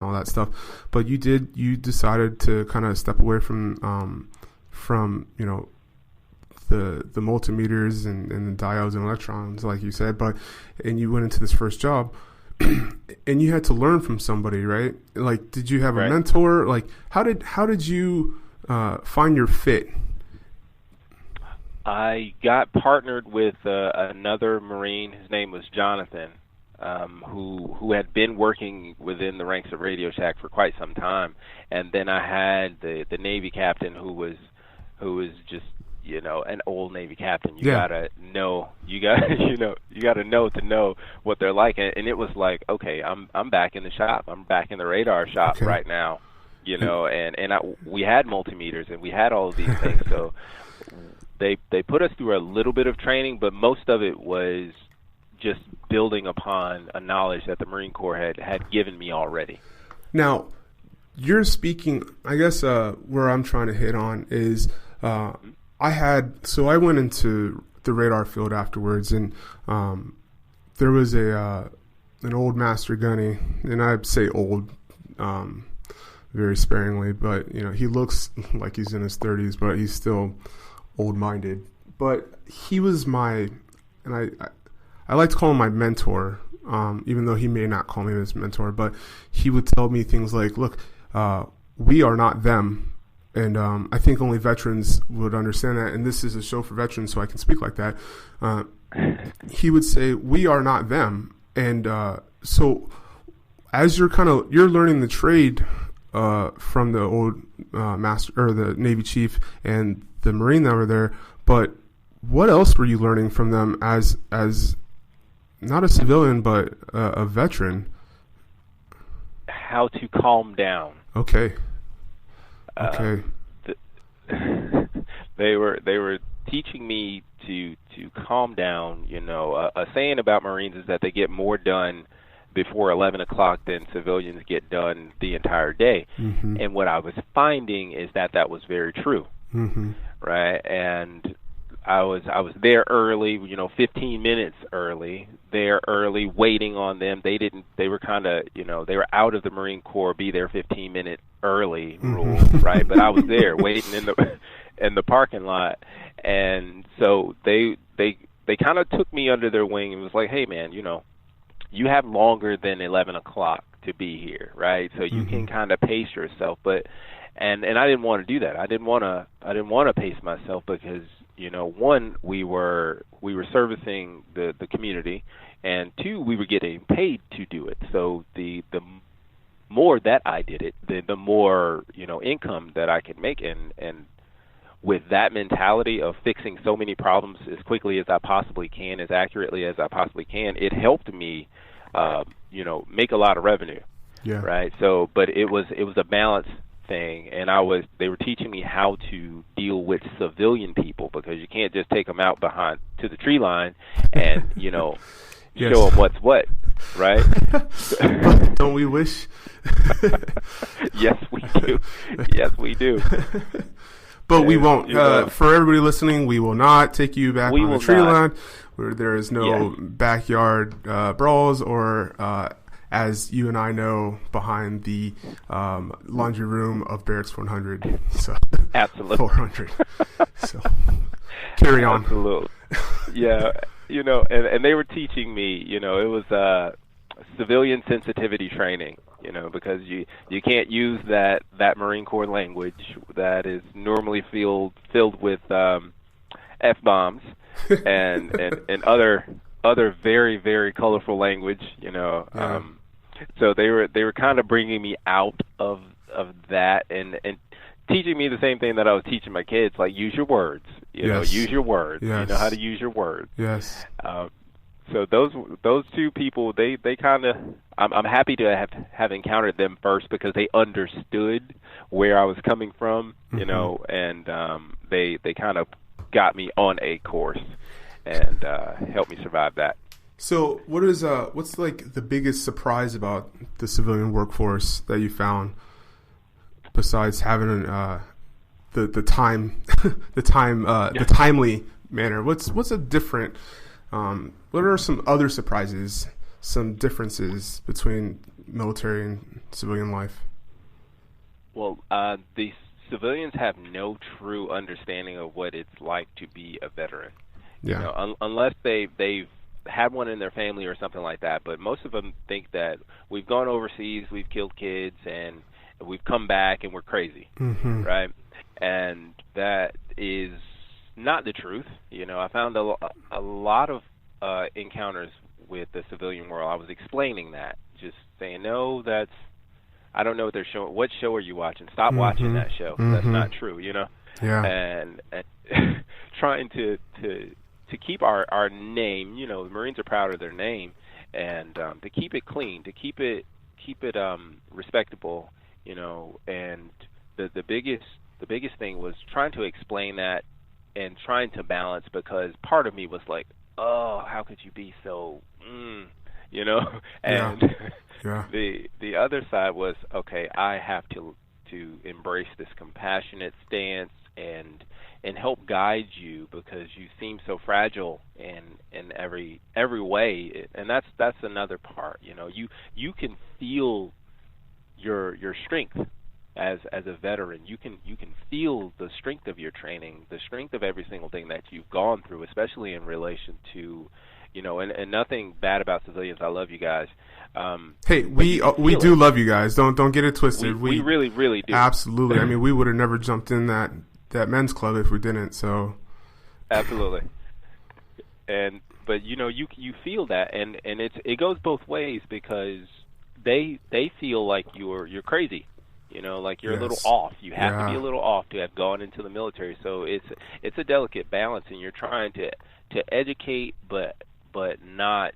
all that stuff. But you decided to kind of step away from the multimeters and the diodes and electrons, like you said, and you went into this first job, and you had to learn from somebody, right? Like, did you have a mentor? Like, how did you find your fit? I got partnered with another Marine. His name was Jonathan, who had been working within the ranks of Radio Shack for quite some time, and then I had the Navy captain who was just an old Navy captain. You gotta know to know what they're like, and it was like, okay, I'm back in the shop. I'm back in the radar shop right now, and we had multimeters and we had all of these things, so. They put us through a little bit of training, but most of it was just building upon a knowledge that the Marine Corps had given me already. Now, you're speaking, I guess where I'm trying to hit on is I went into the radar field afterwards, and there was an old master gunny, and I say old very sparingly, but he looks like he's in his 30s, but he's still old-minded. But he was I like to call him my mentor, even though he may not call me his mentor, but he would tell me things like, look, we are not them. And I think only veterans would understand that. And this is a show for veterans, so I can speak like that. He would say, we are not them. And so as you're learning the trade from the old master or the Navy chief and the Marine that were there, but what else were you learning from them as not a civilian but a veteran? How to calm down. Okay. They were teaching me to calm down. A saying about Marines is that they get more done before 11 o'clock than civilians get done the entire day. Mm-hmm. And what I was finding is that was very true. Mm-hmm. Right? And I was there early, 15 minutes early, waiting on them. They were kind of, they were out of the Marine Corps, be there 15 minutes early rule, right? But I was there waiting in the parking lot. And so they kind of took me under their wing and was like, hey man, you have longer than 11 o'clock to be here, right? So you can kind of pace yourself, and I didn't want to do that. I didn't want to pace myself because, one, we were servicing the community, and two, we were getting paid to do it. So the more that I did it, the more, income that I could make. And with that mentality of fixing so many problems as quickly as I possibly can, as accurately as I possibly can, it helped me, make a lot of revenue. Yeah. Right. So, but it was a balance thing, and they were teaching me how to deal with civilian people, because you can't just take them out behind to the tree line and yes. Show them what's what, right? Don't we wish? Yes, we do. Yes, we do. But we won't. For everybody listening, we will not take you back on the tree line, where there is no backyard brawls or as you and I know, behind the laundry room of Barracks 100. So absolutely 400. So carry on. Absolutely. Yeah, and they were teaching me, it was civilian sensitivity training, because you can't use that Marine Corps language that is normally filled with F-bombs and other very, very colorful language, so they were kind of bringing me out of that and teaching me the same thing that I was teaching my kids, like use your words, use your words, yes. How to use your words. Yes. So those two people, they kind of, I'm happy to have encountered them first, because they understood where I was coming from, and they kind of got me on a course and helped me survive that. So what's like the biggest surprise about the civilian workforce that you found, besides having the timely manner? What's a different? What are some other surprises, some differences between military and civilian life? Well, the civilians have no true understanding of what it's like to be a veteran. Yeah. You know, unless they've had one in their family or something like that. But most of them think that we've gone overseas, we've killed kids, and we've come back and we're crazy, right? And that is not the truth. You know, I found a lot of encounters with the civilian world. I was explaining that, just saying, no, I don't know what they're showing. What show are you watching? Stop watching that show. That's not true, you know? Yeah. And trying to keep our name, you know, the Marines are proud of their name, and to keep it clean, to keep it respectable, you know. And the biggest thing was trying to explain that and trying to balance, because part of me was like, oh, how could you be so, you know? And yeah. the other side was, okay, I have to embrace this compassionate stance and help guide you, because you seem so fragile in every way. And that's another part. You know, you can feel your strength as a veteran. You can feel the strength of your training, the strength of every single thing that you've gone through, especially in relation to, you know, and nothing bad about civilians. I love you guys. Hey, we do love you guys. Don't get it twisted. We really, really do. Absolutely. I mean, we would have never jumped in that men's club if we didn't. So absolutely. But you know, you feel that, and it goes both ways, because they feel like you're crazy. You know, like you're a little off. You have to be a little off to have gone into the military. So it's a delicate balance, and you're trying to educate, but not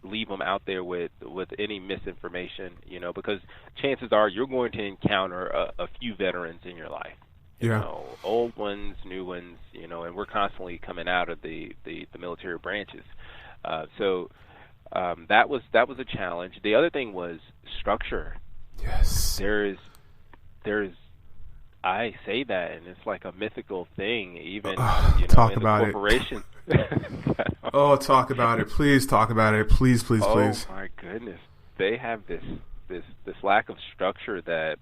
leave them out there with any misinformation. You know, because chances are you're going to encounter a few veterans in your life. You know, old ones, new ones. You know, and we're constantly coming out of the military branches. So that was a challenge. The other thing was structure. Yes. There's I say that, and it's like a mythical thing, even you know, talk in about the corporation. Talk about it. Please talk about it. Please. Oh my goodness. They have this lack of structure that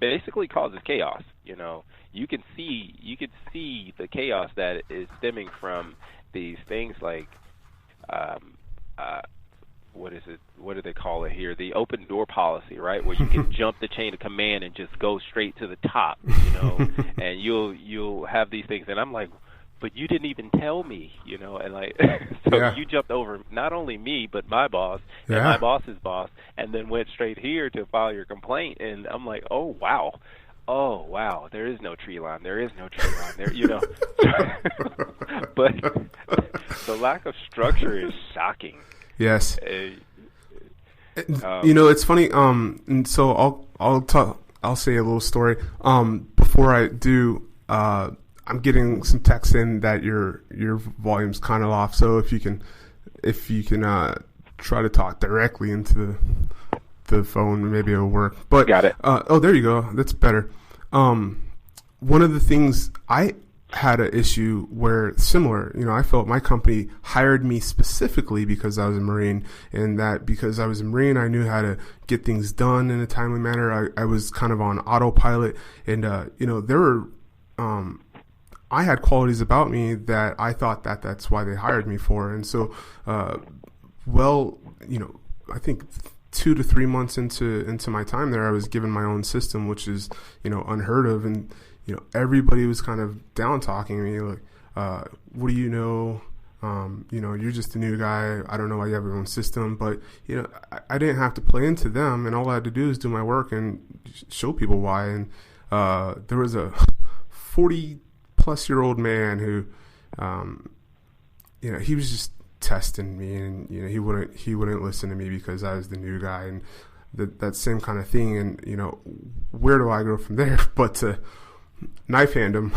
basically causes chaos. You know, you can see the chaos that is stemming from these things like what is it? What do they call it here? The open door policy, right? Where you can jump the chain of command and just go straight to the top, you know. And you'll have these things, and I'm like, but you didn't even tell me, you know. And like, so you jumped over not only me but my boss and my boss's boss, and then went straight here to file your complaint. And I'm like, oh wow, there is no tree line. There, you know. But the lack of structure is shocking. Yes. You know, it's funny. And so I'll say a little story. Before I do, I'm getting some texts in that your volume's kind of off. So if you can try to talk directly into the phone, maybe it'll work. But got it. There you go. That's better. One of the things I had an issue where similar, you know, I felt my company hired me specifically because I was a Marine, and that because I was a Marine, I knew how to get things done in a timely manner. I was kind of on autopilot, and, you know, there were, I had qualities about me that I thought that's why they hired me for. And so, you know, I think 2 to 3 months into my time there, I was given my own system, which is, you know, unheard of. And, you know, everybody was kind of down talking me, like, what do you know? You know, you're just a new guy. I don't know why you have your own system. But, you know, I didn't have to play into them, and all I had to do is do my work and show people why. And there was a 40-plus-year-old man who, you know, he was just testing me, and, you know, he wouldn't listen to me because I was the new guy, and that same kind of thing. And, you know, where do I go from there but to knife hand him?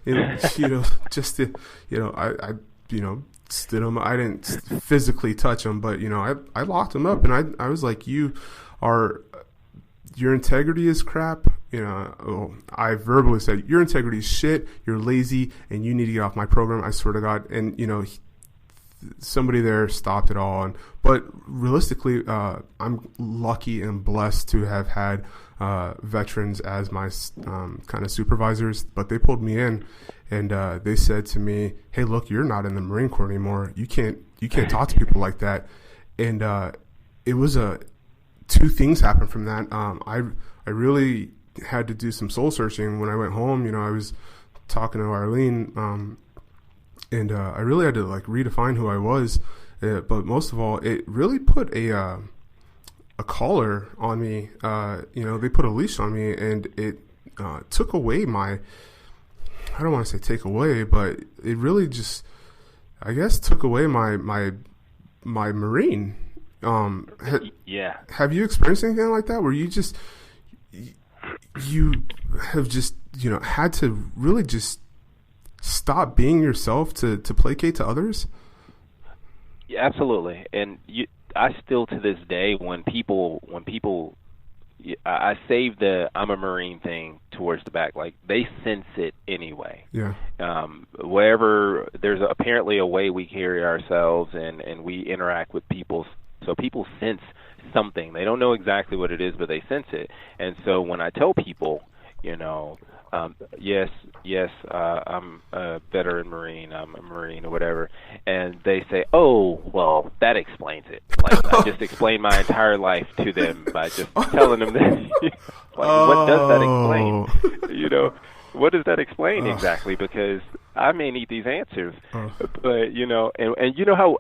And, you know, just to, you know, I you know, stood him. I didn't physically touch him, but, you know, I locked him up, and I was like, your integrity is crap. You know, I verbally said, your integrity is shit, you're lazy, and you need to get off my program, I swear to God. And, you know, somebody there stopped it all. But realistically, I'm lucky and blessed to have had veterans as my kind of supervisors. But they pulled me in, and they said to me, "Hey, look, you're not in the Marine Corps anymore. You can't talk to people like that." And it was two things happened from that. I really had to do some soul searching when I went home. I was talking to Arlene, and I really had to like redefine who I was. But most of all, it really put a collar on me. They put a leash on me, and it took away my. I don't want to say take away, but it really just, I guess, took away my Marine. Have you experienced anything like that where you just have just had to really just stop being yourself to placate to others? Yeah, absolutely. And I still to this day, when people I save the I'm a Marine thing towards the back, like they sense it anyway. Yeah. Wherever there's apparently a way we carry ourselves and we interact with people, so people sense something. They don't know exactly what it is, but they sense it. And so when I tell people, yes, I'm a veteran Marine, I'm a Marine or whatever, and they say, oh, well, that explains it. Like, I just explained my entire life to them by just telling them that. What does that explain? What does that explain exactly? Because I may need these answers, but and you know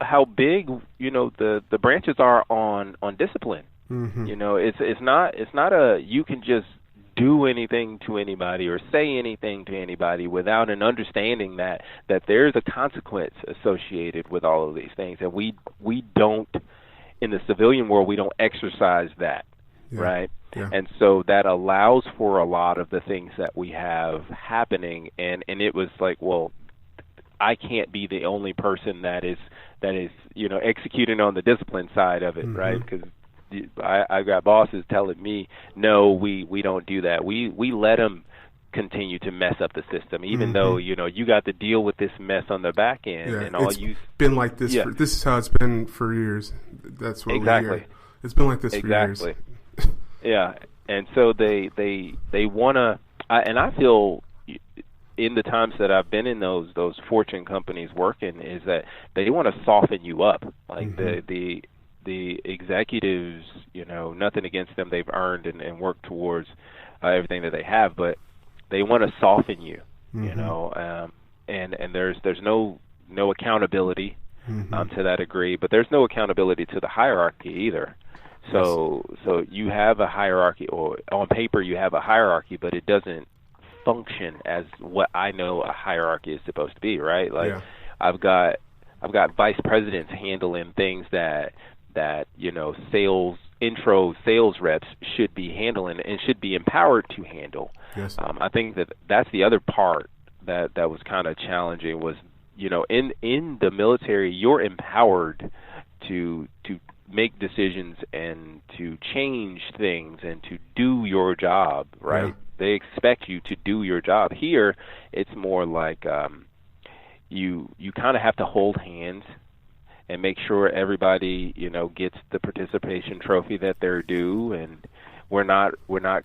how big the branches are on discipline. Mm-hmm. It's not a you can just do anything to anybody or say anything to anybody without an understanding that there's a consequence associated with all of these things, and we don't, in the civilian world, we don't exercise that, right? Yeah. And so that allows for a lot of the things that we have happening, and it was like, well, I can't be the only person that is executing on the discipline side of it, mm-hmm. right? Because I got bosses telling me, no, we don't do that. We let them continue to mess up the system, even mm-hmm. though you got to deal with this mess on the back end, and all it's been like this. Yeah. This is how it's been for years. That's what exactly. we hear. It's been like this for years. Yeah, and so they wanna, and I feel in the times that I've been in those Fortune companies working is that they want to soften you up, like mm-hmm. the executives, nothing against them, they've earned and worked towards everything that they have, but they want to soften you, mm-hmm. And there's no accountability mm-hmm. to that degree, but there's no accountability to the hierarchy either. So you have a hierarchy, or on paper you have a hierarchy, but it doesn't function as what I know a hierarchy is supposed to be, right? Like I've got vice presidents handling things that sales reps should be handling and should be empowered to handle. Yes. I think that's the other part that was kind of challenging was, in the military, you're empowered to make decisions and to change things and to do your job, right? Yeah. They expect you to do your job. Here, it's more like you kind of have to hold hands and make sure everybody, gets the participation trophy that they're due, and we're not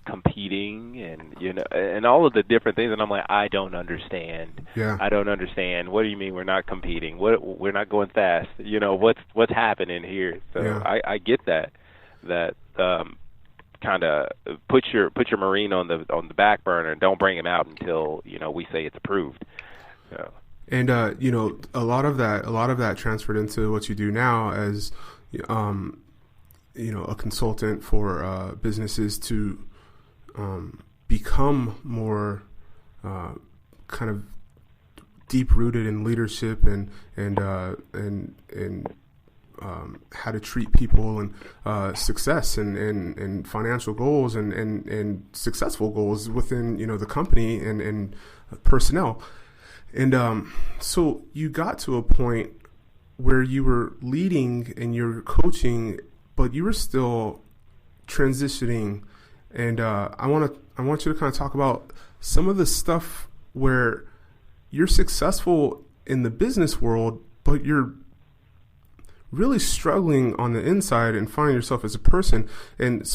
competing, and all of the different things. And I'm like, I don't understand. Yeah. I don't understand. What do you mean we're not competing? We're not going fast? What's happening here? So yeah. I get that kind of put your Marine on the back burner and don't bring him out until we say it's approved. So. And a lot of that transferred into what you do now as a consultant for businesses to become more kind of deep rooted in leadership and how to treat people and success and financial goals and successful goals within the company and personnel. And so you got to a point where you were leading and you're coaching, but you were still transitioning. And I want you to kind of talk about some of the stuff where you're successful in the business world, but you're really struggling on the inside and finding yourself as a person, and